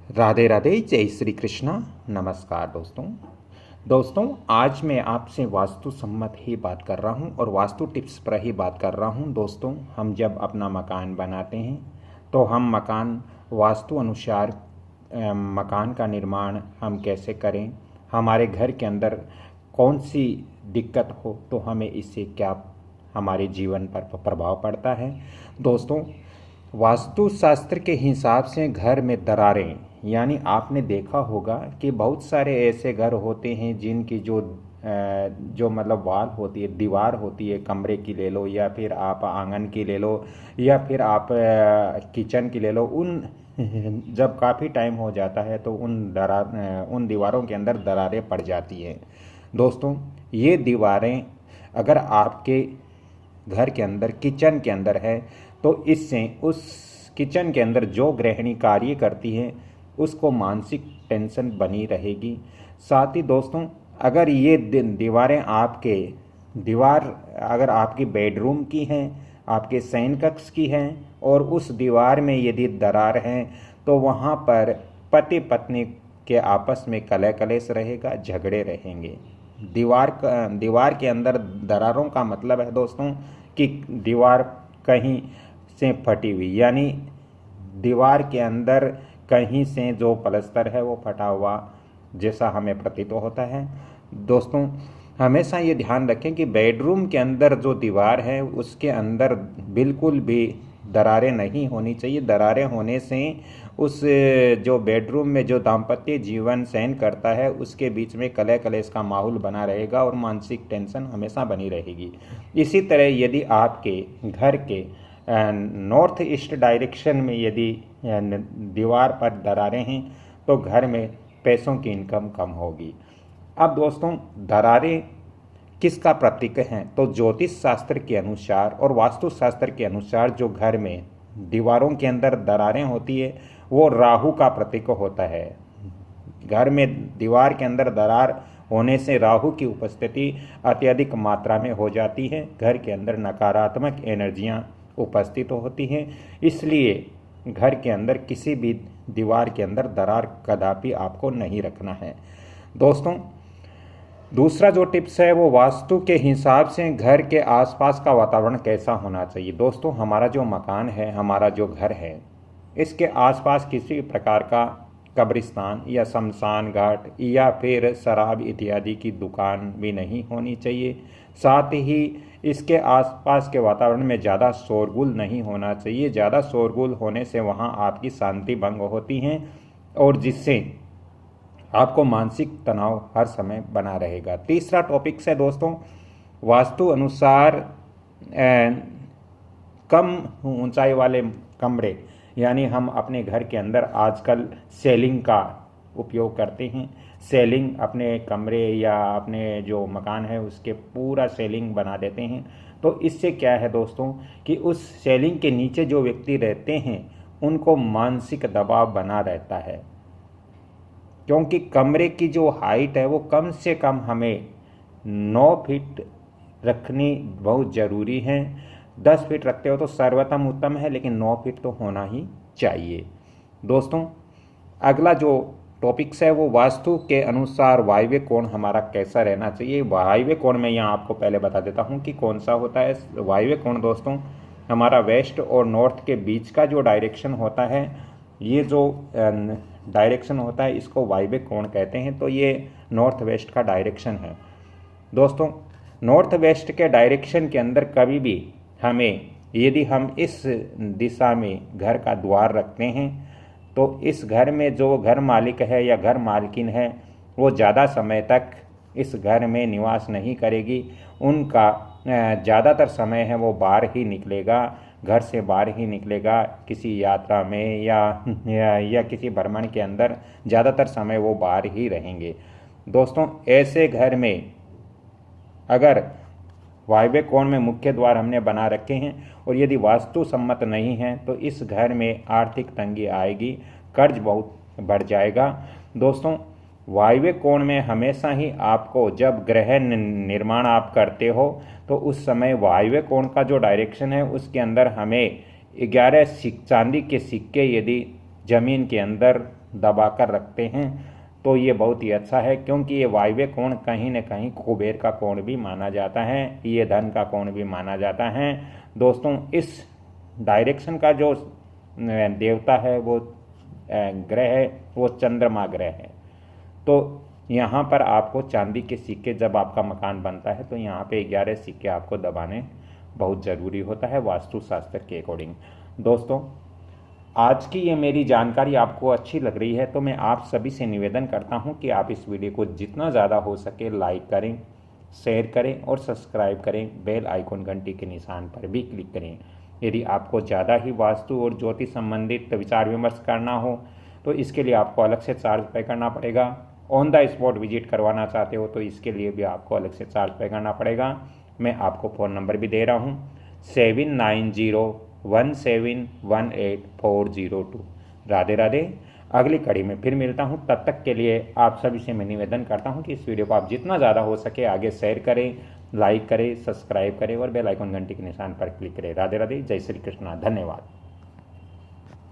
राधे राधे, जय श्री कृष्णा। नमस्कार दोस्तों आज मैं आपसे वास्तु सम्मत ही बात कर रहा हूं और वास्तु टिप्स पर ही बात कर रहा हूं। दोस्तों, हम जब अपना मकान बनाते हैं तो हम मकान वास्तु अनुसार मकान का निर्माण हम कैसे करें, हमारे घर के अंदर कौन सी दिक्कत हो तो हमें इससे क्या हमारे जीवन पर प्रभाव पड़ता है। दोस्तों, वास्तुशास्त्र के हिसाब से घर में दरारें, यानी आपने देखा होगा कि बहुत सारे ऐसे घर होते हैं जिनकी जो मतलब वाल होती है, दीवार होती है, कमरे की ले लो या फिर आप आंगन की ले लो या फिर आप किचन की ले लो। उन जब काफ़ी टाइम हो जाता है तो उन दीवारों के अंदर दरारें पड़ जाती हैं। दोस्तों, ये दीवारें अगर आपके घर के अंदर किचन के अंदर है तो इससे उस किचन के अंदर जो गृहिणी कार्य करती है उसको मानसिक टेंशन बनी रहेगी। साथ ही दोस्तों, अगर ये दीवारें दीवार अगर आपकी बेडरूम की हैं, आपके शयन कक्ष की हैं और उस दीवार में यदि दरार है तो वहाँ पर पति पत्नी के आपस में कलह कलेश रहेगा, झगड़े रहेंगे। दीवार के अंदर दरारों का मतलब है दोस्तों कि दीवार कहीं से फटी हुई, यानी दीवार के अंदर कहीं से जो पलस्तर है वो फटा हुआ जैसा हमें प्रतीत होता है। दोस्तों, हमेशा ये ध्यान रखें कि बेडरूम के अंदर जो दीवार है उसके अंदर बिल्कुल भी दरारें नहीं होनी चाहिए। दरारें होने से उस जो बेडरूम में जो दाम्पत्य जीवन शयन करता है उसके बीच में कलह कलेश का माहौल बना रहेगा और मानसिक टेंशन हमेशा बनी रहेगी। इसी तरह यदि आपके घर के नॉर्थ ईस्ट डायरेक्शन में यदि दीवार पर दरारें हैं तो घर में पैसों की इनकम कम होगी। अब दोस्तों, दरारें किसका प्रतीक हैं? तो ज्योतिष शास्त्र के अनुसार और वास्तु शास्त्र के अनुसार जो घर में दीवारों के अंदर दरारें होती है वो राहु का प्रतीक होता है। घर में दीवार के अंदर दरार होने से राहु की उपस्थिति अत्यधिक मात्रा में हो जाती है। घर के अंदर नकारात्मक एनर्जियां उपस्थित होती हैं। इसलिए घर के अंदर किसी भी दीवार के अंदर दरार कदापि आपको नहीं रखना है। दोस्तों, दूसरा जो टिप्स है वो वास्तु के हिसाब से घर के आसपास का वातावरण कैसा होना चाहिए। दोस्तों, हमारा जो मकान है, हमारा जो घर है, इसके आसपास किसी प्रकार का कब्रिस्तान या शमशान घाट या फिर शराब इत्यादि की दुकान भी नहीं होनी चाहिए। साथ ही इसके आसपास के वातावरण में ज़्यादा शोरगुल नहीं होना चाहिए। ज़्यादा शोरगुल होने से वहाँ आपकी शांति भंग होती हैं और जिससे आपको मानसिक तनाव हर समय बना रहेगा। तीसरा टॉपिक है दोस्तों, वास्तु अनुसार कम ऊंचाई वाले कमरे, यानी हम अपने घर के अंदर आजकल सेलिंग का उपयोग करते हैं। सेलिंग अपने कमरे या अपने जो मकान है उसके पूरा सेलिंग बना देते हैं। तो इससे क्या है दोस्तों कि उस सेलिंग के नीचे जो व्यक्ति रहते हैं उनको मानसिक दबाव बना रहता है, क्योंकि कमरे की जो हाइट है वो कम से कम हमें 9 फीट रखनी बहुत ज़रूरी है। 10 फीट रखते हो तो सर्वोत्तम उत्तम है, लेकिन 9 फीट तो होना ही चाहिए। दोस्तों, अगला जो टॉपिक्स है वो वास्तु के अनुसार वायव्य कोण हमारा कैसा रहना चाहिए। वायव्य कोण में यहाँ आपको पहले बता देता हूँ कि कौन सा होता है। वायव्य कोण दोस्तों हमारा वेस्ट और नॉर्थ के बीच का जो डायरेक्शन होता है, ये जो डायरेक्शन होता है इसको वायव्य कोण कहते हैं। तो ये नॉर्थ वेस्ट का डायरेक्शन है। दोस्तों, नॉर्थ वेस्ट के डायरेक्शन के अंदर कभी भी हमें, यदि हम इस दिशा में घर का द्वार रखते हैं तो इस घर में जो घर मालिक है या घर मालकिन है वो ज़्यादा समय तक इस घर में निवास नहीं करेगी। उनका ज़्यादातर समय है वो बाहर ही निकलेगा, घर से बाहर ही निकलेगा, किसी यात्रा में या किसी भ्रमण के अंदर ज़्यादातर समय वो बाहर ही रहेंगे। दोस्तों, ऐसे घर में अगर वायव्य कोण में मुख्य द्वार हमने बना रखे हैं और यदि वास्तु सम्मत नहीं है तो इस घर में आर्थिक तंगी आएगी, कर्ज बहुत बढ़ जाएगा। दोस्तों, वायव्य कोण में हमेशा ही आपको, जब गृह निर्माण आप करते हो तो उस समय वायव्य कोण का जो डायरेक्शन है उसके अंदर हमें 11 चांदी के सिक्के यदि ज़मीन के अंदर दबा कर रखते हैं तो ये बहुत ही अच्छा है, क्योंकि ये वायव्य कोण कहीं न कहीं कुबेर का कोण भी माना जाता है, ये धन का कोण भी माना जाता है। दोस्तों इस डायरेक्शन का जो देवता है वो ग्रह है वो चंद्रमा ग्रह है। तो यहाँ पर आपको चांदी के सिक्के, जब आपका मकान बनता है तो यहाँ पे 11 सिक्के आपको दबाने बहुत ज़रूरी होता है वास्तुशास्त्र के अकॉर्डिंग। दोस्तों आज की ये मेरी जानकारी आपको अच्छी लग रही है तो मैं आप सभी से निवेदन करता हूँ कि आप इस वीडियो को जितना ज़्यादा हो सके लाइक करें, शेयर करें और सब्सक्राइब करें। बेल आइकॉन घंटी के निशान पर भी क्लिक करें। यदि आपको ज़्यादा ही वास्तु और ज्योतिष संबंधित विचार विमर्श करना हो तो इसके लिए आपको अलग से चार्ज पे करना पड़ेगा। ऑन द स्पॉट विजिट करवाना चाहते हो तो इसके लिए भी आपको अलग से चार्ज पे करना पड़ेगा। मैं आपको फ़ोन नंबर भी दे रहा हूँ 7901718402। राधे राधे। अगली कड़ी में फिर मिलता हूँ, तब तक के लिए आप सभी से मैं निवेदन करता हूँ कि इस वीडियो को आप जितना ज़्यादा हो सके आगे शेयर करें, लाइक करें, सब्सक्राइब करें और बेल आइकन घंटी के निशान पर क्लिक करें। राधे राधे। जय श्री कृष्णा। धन्यवाद।